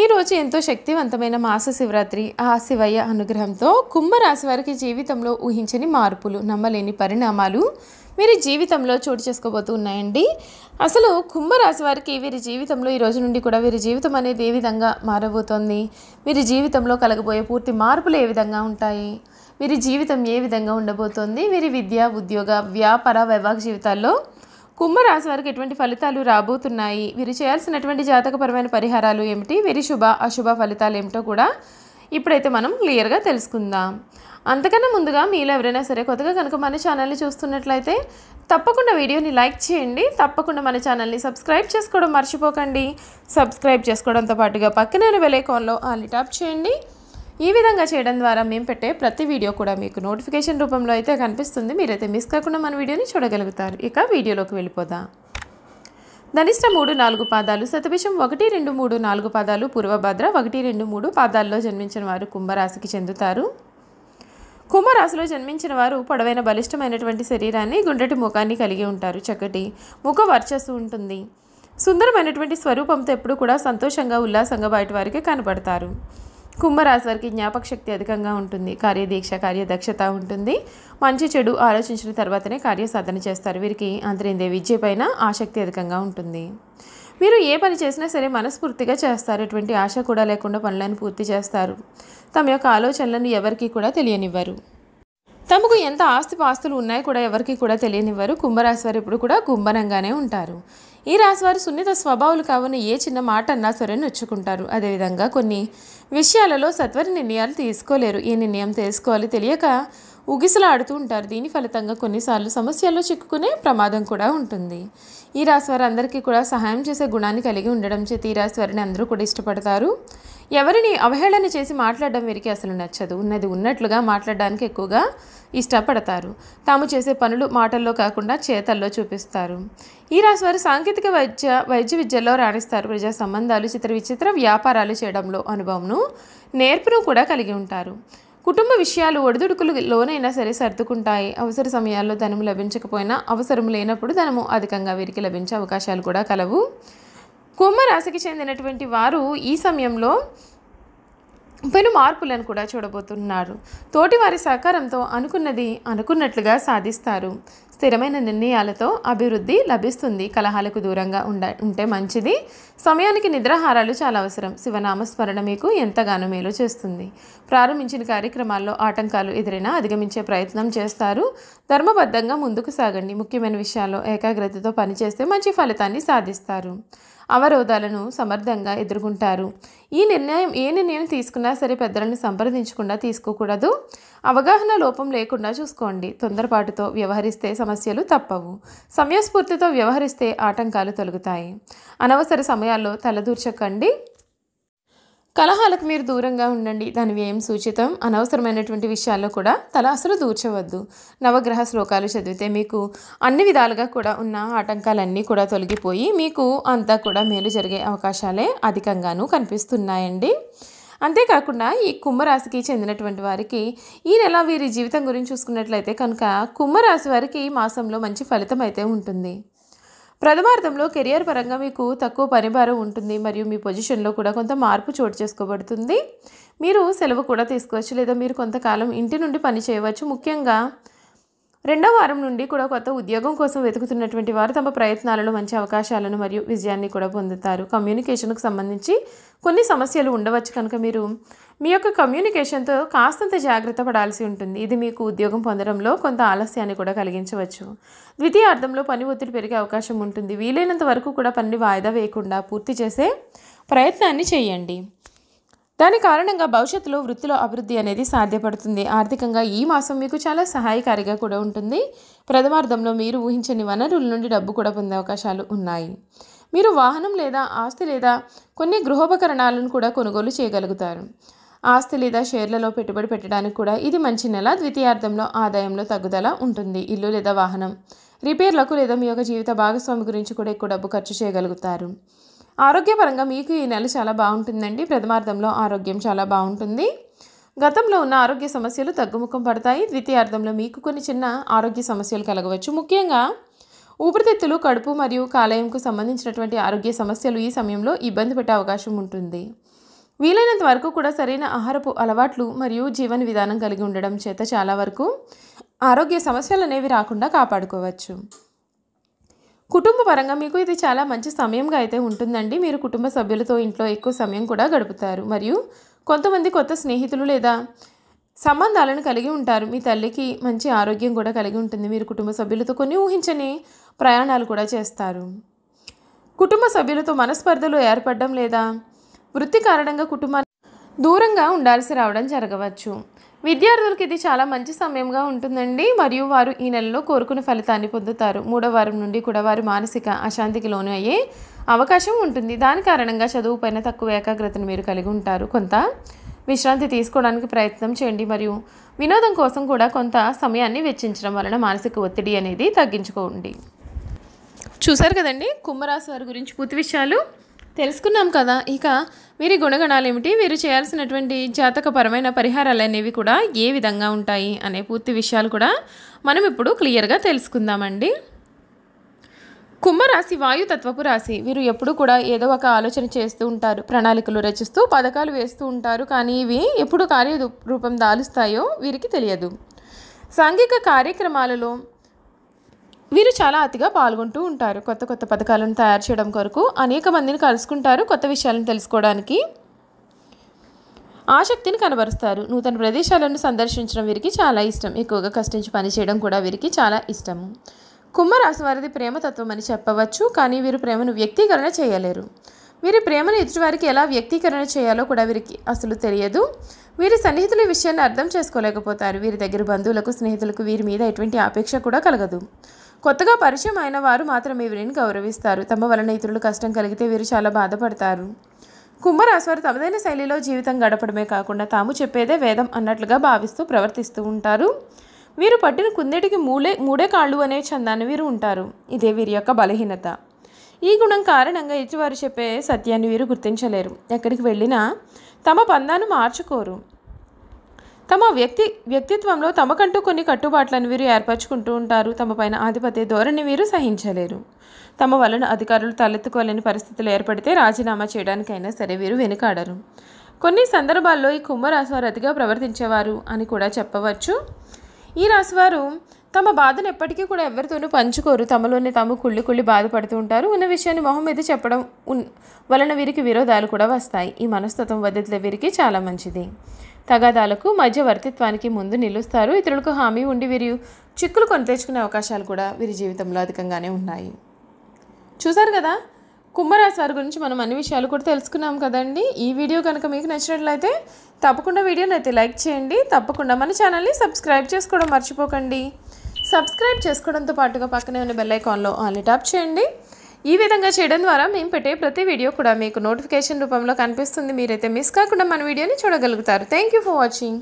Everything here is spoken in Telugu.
ఈరోజు ఎంతో శక్తివంతమైన మాస శివరాత్రి. ఆ శివయ్య అనుగ్రహంతో కుంభరాశి వారికి జీవితంలో ఊహించని మార్పులు, నమ్మలేని పరిణామాలు వీరి జీవితంలో చోటు చేసుకోబోతూ ఉన్నాయండి. అసలు కుంభరాశి వారికి వీరి జీవితంలో ఈ రోజు నుండి కూడా వీరి జీవితం అనేది ఏ విధంగా మారబోతోంది, వీరి జీవితంలో కలగబోయే పూర్తి మార్పులు ఏ విధంగా ఉంటాయి, వీరి జీవితం ఏ విధంగా ఉండబోతోంది, వీరి విద్య, ఉద్యోగ, వ్యాపార, వైవాహిక జీవితాల్లో కుంభరాశి వారికి ఎటువంటి ఫలితాలు రాబోతున్నాయి, వీరు చేయాల్సినటువంటి జాతకపరమైన పరిహారాలు ఏమిటి, వీరి శుభ అశుభ ఫలితాలు ఏమిటో కూడా ఇప్పుడైతే మనం క్లియర్గా తెలుసుకుందాం. అంతకన్నా ముందుగా మీలో ఎవరైనా సరే కొత్తగా కనుక మన ఛానల్ని చూస్తున్నట్లయితే తప్పకుండా వీడియోని లైక్ చేయండి, తప్పకుండా మన ఛానల్ని సబ్స్క్రైబ్ చేసుకోవడం మర్చిపోకండి. సబ్స్క్రైబ్ చేసుకోవడంతో పాటుగా పక్కనే బెల్ ఐకాన్లో ఆల్ని ట్యాప్ చేయండి. ఈ విధంగా చేయడం ద్వారా మేము పెట్టే ప్రతి వీడియో కూడా మీకు నోటిఫికేషన్ రూపంలో అయితే కనిపిస్తుంది. మీరైతే మిస్ కాకుండా మన వీడియోని చూడగలుగుతారు. ఇక వీడియోలోకి వెళ్ళిపోదాం. ధనిష్ట 3-4 పాదాలు, శతభిషం 1-2-3-4 పాదాలు, పూర్వభద్ర 1-2-3 పాదాల్లో జన్మించిన వారు కుంభరాశికి చెందుతారు. కుంభరాశిలో జన్మించిన వారు పొడవైన బలిష్టమైనటువంటి శరీరాన్ని, గుండ్రటి ముఖాన్ని కలిగి ఉంటారు. చక్కటి ముఖ వర్చస్సు ఉంటుంది. సుందరమైనటువంటి స్వరూపంతో ఎప్పుడు కూడా సంతోషంగా, ఉల్లాసంగా బయట వారికి కనపడతారు. కుంభరాశి వారికి జ్ఞాపక శక్తి అధికంగా ఉంటుంది. కార్యదీక్ష, కార్యదక్షత ఉంటుంది. మంచి చెడు ఆలోచించిన తర్వాతనే కార్యసాధన చేస్తారు. వీరికి అంతరింద్రియ విద్య పైన ఆసక్తి అధికంగా ఉంటుంది. వీరు ఏ పని చేసినా సరే మనస్ఫూర్తిగా చేస్తారు. ఎటువంటి ఆశ కూడా లేకుండా పనులను పూర్తి చేస్తారు. తమ యొక్క ఆలోచనలను ఎవరికీ కూడా తెలియనివ్వరు. తమకు ఎంత ఆస్తిపాస్తులు ఉన్నాయో కూడా ఎవరికి కూడా తెలియనివ్వరు. కుంభరాశి వారు ఎప్పుడు కూడా గుంభనంగానే ఉంటారు. ఈ రాశివారు సున్నిత స్వభావాలు కావున ఏ చిన్న మాట అన్నా సరే నొచ్చుకుంటారు. అదేవిధంగా కొన్ని విషయాలలో సత్వర నిర్ణయాలు తీసుకోలేరు. ఏ నిర్ణయం తీసుకోవాలి తెలియక ఉగిసలాడుతూ ఉంటారు. దీని ఫలితంగా కొన్నిసార్లు సమస్యల్లో చిక్కుకునే ప్రమాదం కూడా ఉంటుంది. ఈ రాశివారు అందరికీ కూడా సహాయం చేసే గుణాన్ని కలిగి ఉండడం చేత ఈ రాశివారిని అందరూ కూడా ఇష్టపడతారు. ఎవరిని అవహేళన చేసి మాట్లాడడం వీరికి అసలు నచ్చదు. ఉన్నది ఉన్నట్లుగా మాట్లాడడానికి ఎక్కువగా ఇష్టపడతారు. తాము చేసే పనులు మాటల్లో కాకుండా చేతల్లో చూపిస్తారు. ఈ రాశివారు సాంకేతిక వైద్య విద్యల్లో రాణిస్తారు. ప్రజా సంబంధాలు, చిత్ర విచిత్ర వ్యాపారాలు చేయడంలో అనుభవంను, నేర్పును కూడా కలిగి ఉంటారు. కుటుంబ విషయాలు ఒడిదుడుకులు లోనైనా సరే సర్దుకుంటాయి. అవసర సమయాల్లో ధనము లభించకపోయినా అవసరం లేనప్పుడు ధనము అధికంగా వీరికి లభించే అవకాశాలు కూడా కలవు. కుంభరాశికి చెందినటువంటి వారు ఈ సమయంలో పెను మార్పులను కూడా చూడబోతున్నారు. తోటివారి సహకారంతో అనుకున్నది అనుకున్నట్లుగా సాధిస్తారు. స్థిరమైన నిర్ణయాలతో అభివృద్ధి లభిస్తుంది. కలహాలకు దూరంగా ఉంటే మంచిది. సమయానికి నిద్రాహారాలు చాలా అవసరం. శివనామస్మరణ మీకు ఎంతగానో మేలు చేస్తుంది. ప్రారంభించిన కార్యక్రమాల్లో ఆటంకాలు ఎదురైనా అధిగమించే ప్రయత్నం చేస్తారు. ధర్మబద్ధంగా ముందుకు సాగండి. ముఖ్యమైన విషయాల్లో ఏకాగ్రతతో పనిచేస్తే మంచి ఫలితాన్ని సాధిస్తారు. అవరోధాలను సమర్థంగా ఎదుర్కొంటారు. ఏ నిర్ణయం తీసుకున్నా సరే పెద్దలను సంప్రదించకుండా తీసుకోకూడదు. అవగాహన లోపం లేకుండా చూసుకోండి. తొందరపాటుతో వ్యవహరిస్తే సమస్యలు తప్పవు. సమయస్ఫూర్తితో వ్యవహరిస్తే ఆటంకాలు తొలగుతాయి. అనవసర సమయాల్లో తలదూర్చకండి. కలహాలకు మీరు దూరంగా ఉండండి. దాని వ్యయం సూచితం. అనవసరమైనటువంటి విషయాల్లో కూడా తల అసలు దూర్చవద్దు. నవగ్రహ శ్లోకాలు చదివితే మీకు అన్ని విధాలుగా కూడా ఉన్న ఆటంకాలన్నీ కూడా తొలగిపోయి మీకు అంతా కూడా మేలు జరిగే అవకాశాలే అధికంగాను కనిపిస్తున్నాయండి. అంతేకాకుండా ఈ కుంభరాశికి చెందినటువంటి వారికి ఈ నెల వీరి జీవితం గురించి చూసుకున్నట్లయితే కనుక కుంభరాశి వారికి ఈ మాసంలో మంచి ఫలితం అయితే ఉంటుంది. ప్రథమార్థంలో కెరియర్ పరంగా మీకు తక్కువ పనిభారం ఉంటుంది. మరియు మీ పొజిషన్లో కూడా కొంత మార్పు చోటు చేసుకోబడుతుంది. మీరు సెలవు కూడా తీసుకోవచ్చు, లేదా మీరు కొంతకాలం ఇంటి నుండి పని చేయవచ్చు. ముఖ్యంగా 2వ వారం నుండి కూడా కొత్త ఉద్యోగం కోసం వెతుకుతున్నటువంటి వారు తమ ప్రయత్నాలలో మంచి అవకాశాలను మరియు విజయాన్ని కూడా పొందుతారు. కమ్యూనికేషన్కు సంబంధించి కొన్ని సమస్యలు ఉండవచ్చు కనుక మీరు మీ యొక్క కమ్యూనికేషన్తో కాస్తంత జాగ్రత్త పడాల్సి ఉంటుంది. ఇది మీకు ఉద్యోగం పొందడంలో కొంత ఆలస్యాన్ని కూడా కలిగించవచ్చు. ద్వితీయార్థంలో పని ఒత్తిడి పెరిగే అవకాశం ఉంటుంది. వీలైనంత వరకు కూడా పనిని వాయిదా వేయకుండా పూర్తి చేసే ప్రయత్నాన్ని చేయండి. దాని కారణంగా భవిష్యత్తులో వృత్తిలో అభివృద్ధి అనేది సాధ్యపడుతుంది. ఆర్థికంగా ఈ మాసం మీకు చాలా సహాయకారిగా కూడా ఉంటుంది. ప్రథమార్థంలో మీరు ఊహించని వనరుల నుండి డబ్బు కూడా పొందే అవకాశాలు ఉన్నాయి. మీరు వాహనం లేదా ఆస్తి లేదా కొన్ని గృహోపకరణాలను కూడా కొనుగోలు చేయగలుగుతారు. ఆస్తి లేదా షేర్లలో పెట్టుబడి పెట్టడానికి కూడా ఇది మంచి నెల. ద్వితీయార్థంలో ఆదాయంలో తగ్గుదల ఉంటుంది. ఇల్లు లేదా వాహనం రిపేర్లకు లేదా మీ యొక్క జీవిత భాగస్వామి గురించి కూడా ఎక్కువ డబ్బు ఖర్చు చేయగలుగుతారు. ఆరోగ్యపరంగా మీకు ఈ నెల చాలా బాగుంటుందండి. ప్రథమార్థంలో ఆరోగ్యం చాలా బాగుంటుంది. గతంలో ఉన్న ఆరోగ్య సమస్యలు తగ్గుముఖం పడతాయి. ద్వితీయార్థంలో మీకు కొన్ని చిన్న ఆరోగ్య సమస్యలు కలగవచ్చు. ముఖ్యంగా ఊపిరితిత్తులు, కడుపు మరియు కాలేయంకు సంబంధించినటువంటి ఆరోగ్య సమస్యలు ఈ సమయంలో ఇబ్బంది పెట్టే అవకాశం ఉంటుంది. వీలైనంత వరకు కూడా సరైన ఆహారపు అలవాట్లు మరియు జీవన విధానం కలిగి ఉండడం చేత చాలా వరకు ఆరోగ్య సమస్యలు అనేవి రాకుండా కాపాడుకోవచ్చు. కుటుంబ పరంగా మీకు ఇది చాలా మంచి సమయంగా అయితే ఉంటుందండి. మీరు కుటుంబ సభ్యులతో ఇంట్లో ఎక్కువ సమయం కూడా గడుపుతారు మరియు కొంతమంది కొత్త స్నేహితులు లేదా సంబంధాలను కలిగి ఉంటారు. మీ తల్లికి మంచి ఆరోగ్యం కూడా కలిగి ఉంటుంది. మీరు కుటుంబ సభ్యులతో కొన్ని ఊహించని ప్రయాణాలు కూడా చేస్తారు. కుటుంబ సభ్యులతో మనస్పర్ధలు ఏర్పడడం లేదా వృత్తి కారణంగా కుటుంబాన్ని దూరంగా ఉండాల్సి రావడం జరగవచ్చు. విద్యార్థులకు ఇది చాలా మంచి సమయంగా ఉంటుందండి మరియు వారు ఈ నెలలో కోరుకున్న ఫలితాన్ని పొందుతారు. 3వ వారం నుండి కూడా వారు మానసిక అశాంతికి లోను అయ్యే అవకాశం ఉంటుంది. దాని కారణంగా చదువు పైన తక్కువ ఏకాగ్రతను మీరు కలిగి ఉంటారు. కొంత విశ్రాంతి తీసుకోవడానికి ప్రయత్నం చేయండి మరియు వినోదం కోసం కూడా కొంత సమయాన్ని వెచ్చించడం వలన మానసిక ఒత్తిడి అనేది తగ్గించుకోండి. చూసారు కదండి కుంభరాశి వారి గురించి పూర్తి విషయాలు తెలుసుకున్నాం కదా. ఇక వీరి గుణగణాలు ఏమిటి, వీరు చేయాల్సినటువంటి జాతకపరమైన పరిహారాలు అనేవి కూడా ఏ విధంగా ఉంటాయి అనే పూర్తి విషయాలు కూడా మనం ఇప్పుడు క్లియర్గా తెలుసుకుందామండి. కుంభరాశి వాయుతత్వపు రాశి. వీరు ఎప్పుడు కూడా ఏదో ఒక ఆలోచన చేస్తూ ఉంటారు, ప్రణాళికలు రచిస్తూ పథకాలు వేస్తూ ఉంటారు. కానీ ఇవి ఎప్పుడు కార్యరూపం దాలుస్తాయో వీరికి తెలియదు. సాంఘిక కార్యక్రమాలలో వీరు చాలా అతిగా పాల్గొంటూ ఉంటారు. కొత్త కొత్త పథకాలను తయారు చేయడం కొరకు అనేక మందిని కలుసుకుంటారు. కొత్త విషయాలను తెలుసుకోవడానికి ఆసక్తిని కనబరుస్తారు. నూతన ప్రదేశాలను సందర్శించడం వీరికి చాలా ఇష్టం. ఎక్కువగా కష్టించి పనిచేయడం కూడా వీరికి చాలా ఇష్టము. కుంభరాశి వారిది ప్రేమతత్వం అని చెప్పవచ్చు. కానీ వీరు ప్రేమను వ్యక్తీకరణ చేయలేరు. వీరి ప్రేమను ఎదుటివారికి ఎలా వ్యక్తీకరణ చేయాలో కూడా వీరికి అసలు తెలియదు. వీరి సన్నిహితుల విషయాన్ని అర్థం చేసుకోలేకపోతారు. వీరి దగ్గర బంధువులకు స్నేహితులకు వీరి మీద ఎటువంటి ఆపేక్ష కూడా కలగదు. కొత్తగా పరిచయం అయిన వారు మాత్రమే వీరిని గౌరవిస్తారు. తమ వలన ఇతరులు కష్టం కలిగితే వీరు చాలా బాధపడతారు. కుంభరాశి వారు తమదైన శైలిలో జీవితం గడపడమే కాకుండా తాము చెప్పేదే వేదం అన్నట్లుగా భావిస్తూ ప్రవర్తిస్తూ ఉంటారు. వీరు పట్టిన కుందేటికి మూడే కాళ్ళు అనే చందాన్ని వీరు ఉంటారు. ఇదే వీరి యొక్క బలహీనత. ఈ గుణం కారణంగా ఎదుటివారు చెప్పే సత్యాన్ని వీరు గుర్తించలేరు. ఎక్కడికి వెళ్ళినా తమ పందాను మార్చుకోరు. తమ వ్యక్తిత్వంలో తమకంటూ కొన్ని కట్టుబాట్లను వీరు ఏర్పరచుకుంటూ ఉంటారు. తమ పైన ఆధిపత్య ధోరణి వీరు సహించలేరు. తమ వలన అధికారులు తలెత్తుకోలేని పరిస్థితులు ఏర్పడితే రాజీనామా చేయడానికైనా సరే వీరు వెనుకాడరు. కొన్ని సందర్భాల్లో ఈ కుంభరాశి వారు అతిగా ప్రవర్తించేవారు అని కూడా చెప్పవచ్చు. ఈ రాశివారు తమ బాధను ఎప్పటికీ కూడా ఎవరితోనూ పంచుకోరు. తమలోనే తాము కుళ్ళి బాధపడుతూ ఉంటారు. ఉన్న విషయాన్ని మొహం మీద చెప్పడం వలన వీరికి విరోధాలు కూడా వస్తాయి. ఈ మనస్తత్వం వద్దతిలో వీరికి చాలా మంచిది. తగాదాలకు మధ్యవర్తిత్వానికి ముందు నిలుస్తారు. ఇతరులకు హామీ ఉండి వీరు చిక్కులు కొని తెచ్చుకునే అవకాశాలు కూడా వీరి జీవితంలో అధికంగానే ఉన్నాయి. చూసారు కదా కుంభరాశి వారి గురించి మనం అన్ని విషయాలు కూడా తెలుసుకున్నాం కదండి. ఈ వీడియో కనుక మీకు నచ్చినట్లయితే తప్పకుండా వీడియోని అయితే లైక్ చేయండి. తప్పకుండా మన ఛానల్ని సబ్స్క్రైబ్ చేసుకోవడం మర్చిపోకండి. సబ్స్క్రైబ్ చేసుకోవడంతో పాటుగా పక్కనే ఉన్న బెల్ ఐకాన్లో ఆల్ని ట్యాప్ చేయండి. ఈ విధంగా చేయడం ద్వారా మేము పెట్టే ప్రతి వీడియో కూడా మీకు నోటిఫికేషన్ రూపంలో కనిపిస్తుంది. మీరైతే మిస్ కాకుండా మన వీడియోని చూడగలుగుతారు. Thank you for watching.